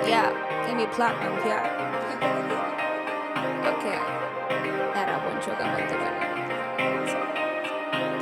Yeah, give me platinum, yeah. Okay, narabonchoka matebana.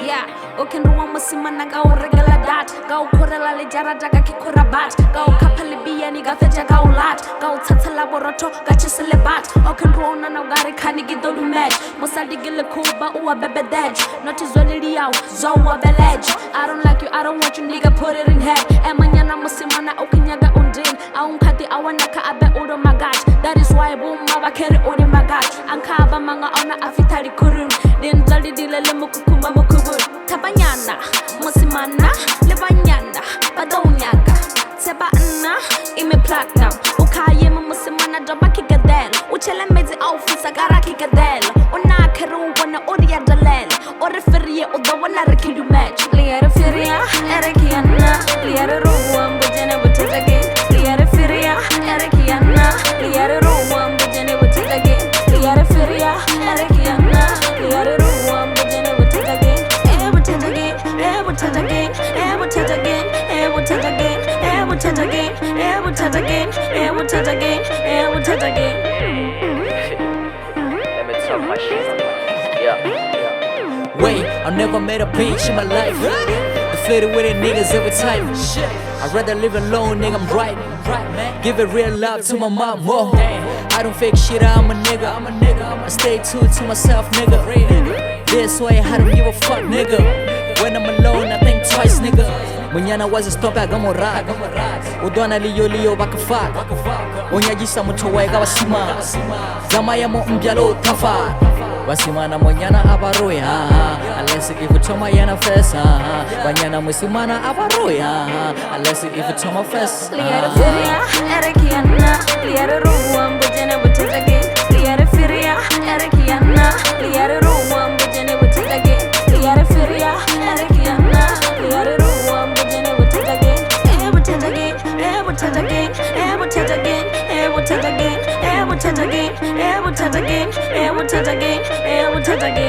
Yeah, ukenruwa musimana ga uregala dat ga ukorela le jarata ga kikora bat ga ukapale biyani ga feja ga ulat ga uthatha laboroto ga chisele bat ukenruwa na ugari khani gidolu match musadigile kuba uwa bebe dej not izolili yaw zo wa village. I don't like you, I don't want you, nigga, put it in head. Emanyana musimana ukinyaga undin aunkati awanaka abe udo magat. That is why boom mava keri udi magat ankaba manga ona afitari kurum din jali dilele mukukumba mukubur tabanyana musimana lebanyana badonyaga sebana ime platinum ukaye musimana doba kigadel uchele mezi office agara kigadel ona keru wana odia dalel ore ferie odo wana rekidu match liere feria erekiana liere ruwa mbujene butezage liere feria erekiana liere ruwa mbujene butezage liere feria erekiana liere ruwa mbujene butezage butezage butezage butezage butezage butezage butezage butezage butezage. Let me talk my shit. Yeah. Wait, I never met a bitch in my life. I flirted with it niggas every time. I'd rather live alone, nigga, I'm right. Give it real love to my mom, whoa. I don't fake shit, I'm a nigga. I stay true to myself, nigga. This way, I don't give a fuck, nigga. When I'm alone, I think twice, nigga. Munyana wazi stop agamo rag. Udwana liyo bakafak. Onyajisa mutowega wasima. Zamaya mo mbyalo tafa. Wasimana monyana abaroya. Unless if you tell my yana face. Wanyana musimana abaroya. Unless if you tell my face. Liere feria, erekiana. Liere ruwa mbujene butezage. Liere feria, erekiana. Liere ruwa mbujene butezage. Liere feria, erekiana. Liere ruwa mbujene butezage. Butezage, butezage, butezage, butezage, butezage, butezage, butezage, butezage.